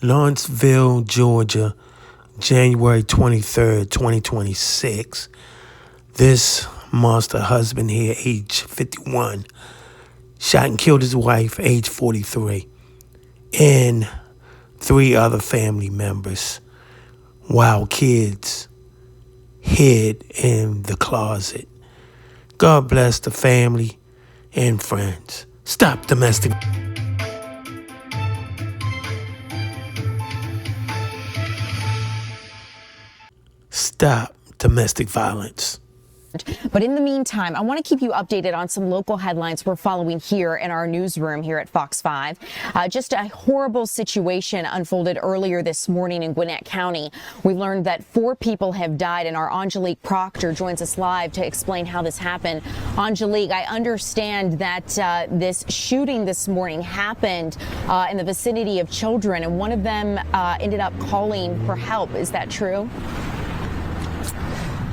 Lawrenceville, Georgia, January 23rd, 2026. This monster husband here, age 51, shot and killed his wife, age 43, and 3 other family members while kids hid in the closet. God bless the family and friends. Stop domestic. Stop domestic violence. But in the meantime, I want to keep you updated on some local headlines we're following here in our newsroom here at Fox 5. Just a horrible situation unfolded earlier this morning in Gwinnett County. We learned that 4 people have died, and our Angelique Proctor joins us live to explain how this happened. Angelique, I understand that this shooting this morning happened in the vicinity of children, and one of them ended up calling for help. Is that true?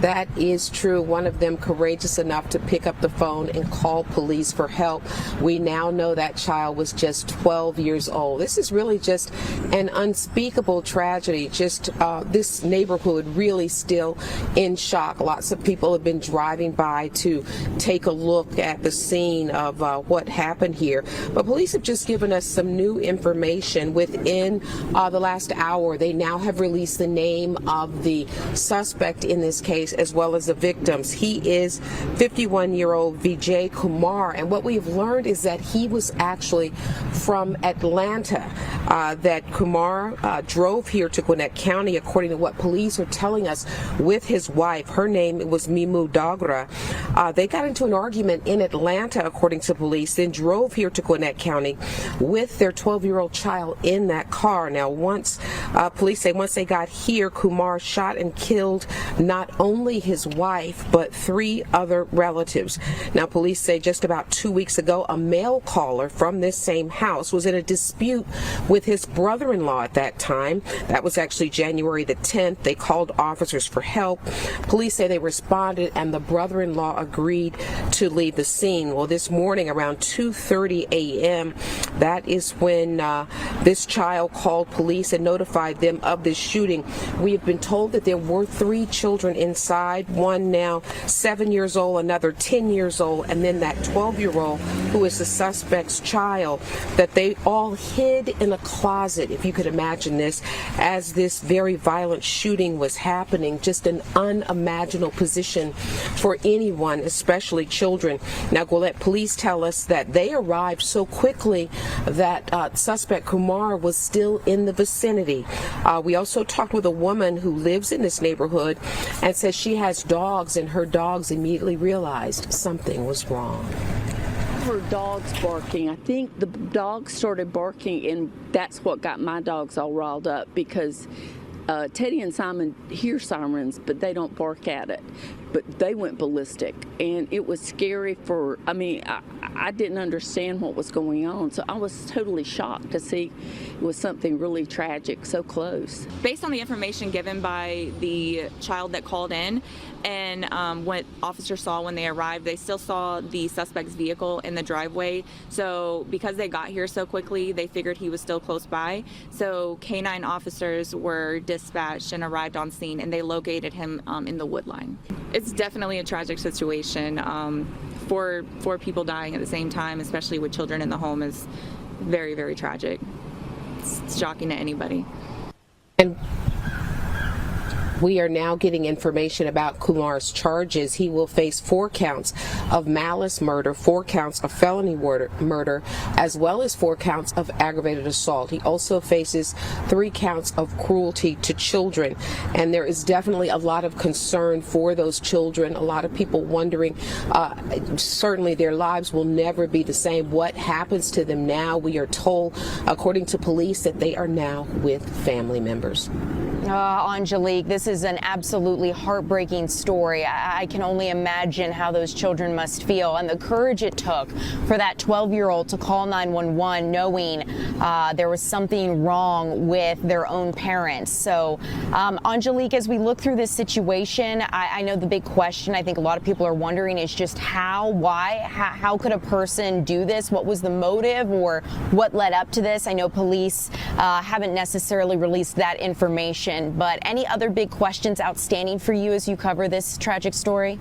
That is true. One of them courageous enough to pick up the phone and call police for help. We now know that child was just 12 years old. This is really just an unspeakable tragedy. Just this neighborhood really still in shock. Lots of people have been driving by to take a look at the scene of what happened here. But police have just given us some new information within the last hour. They now have released the name of the suspect in this case, as well as the victims. He is 51-year-old Vijay Kumar, and what we've learned is that he was actually from Atlanta, that Kumar drove here to Gwinnett County, according to what police are telling us, with his wife. Her name was Meemu Dogra. They got into an argument in Atlanta, according to police, then drove here to Gwinnett County with their 12-year-old child in that car. Now, police say once they got here, Kumar shot and killed not only his wife, but 3 other relatives. Now, police say just about 2 weeks ago, a mail caller from this same house was in a dispute with his brother-in-law at that time. That was actually January the 10th. They called officers for help. Police say they responded, and the brother-in-law agreed to leave the scene. Well, this morning around 2:30 a.m., that is when this child called police and notified them of this shooting. We have been told that there were 3 children inside, one now 7 years old, another 10 years old, and then that 12-year-old who is the suspect's child, that they all hid in a closet, if you could imagine this, as this very violent shooting was happening. Just an unimaginable position for anyone, especially children. Now, Gwinnett police tell us that they arrived so quickly that suspect Kumar was still in the vicinity. We also talked with a woman who lives in this neighborhood and says she has dogs, and her dogs immediately realized something was wrong. Her dogs barking. I think the dogs started barking, and that's what got my dogs all riled up, because Teddy and Simon hear sirens, but they don't bark at it. But they went ballistic, and it was scary I didn't understand what was going on, so I was totally shocked to see it was something really tragic so close. Based on the information given by the child that called in, and what officers saw when they arrived, they still saw the suspect's vehicle in the driveway. So because they got here so quickly, they figured he was still close by. So K-9 officers were dispatched and arrived on scene, and they located him in the wood line. It's definitely a tragic situation. 4 people dying at the same time, especially with children in the home, is very, very tragic. It's shocking to anybody. And we are now getting information about Kumar's charges. He will face 4 counts of malice murder, 4 counts of felony murder, as well as 4 counts of aggravated assault. He also faces 3 counts of cruelty to children. And there is definitely a lot of concern for those children. A lot of people wondering, certainly their lives will never be the same. What happens to them now? We are told, according to police, that they are now with family members. Angelique, this is an absolutely heartbreaking story. I can only imagine how those children must feel and the courage it took for that 12-year-old to call 911 knowing there was something wrong with their own parents. So, Angelique, as we look through this situation, I know the big question I think a lot of people are wondering is just how could a person do this? What was the motive or what led up to this? I know police haven't necessarily released that information, but any other big questions outstanding for you as you cover this tragic story?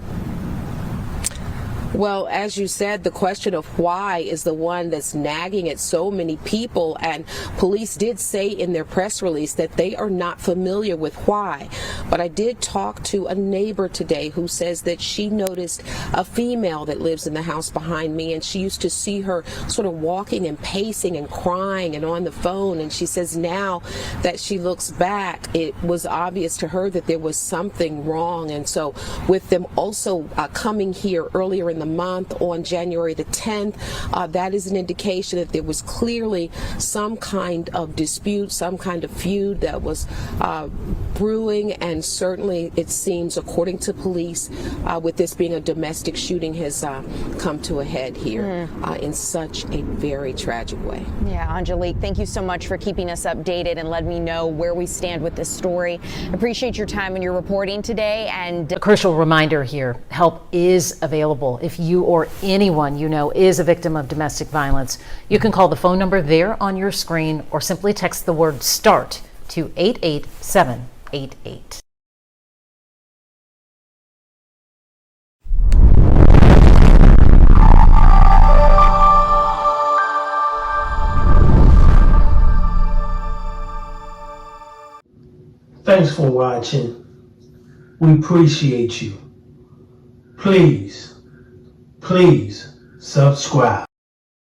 Well, as you said, the question of why is the one that's nagging at so many people, and police did say in their press release that they are not familiar with why. But I did talk to a neighbor today who says that she noticed a female that lives in the house behind me, and she used to see her sort of walking and pacing and crying and on the phone, and she says now that she looks back, it was obvious to her that there was something wrong. And so with them also coming here earlier in the month on January the 10th, that is an indication that there was clearly some kind of dispute, some kind of feud that was brewing, and certainly it seems, according to police, with this being a domestic shooting, has come to a head here in such a very tragic way. Yeah, Angelique, thank you so much for keeping us updated and letting me know where we stand with this story. Appreciate your time and your reporting today. And a crucial reminder here, help is available. If you or anyone you know is a victim of domestic violence, you can call the phone number there on your screen or simply text the word START to 88788. Thanks for watching. We appreciate you. Please subscribe.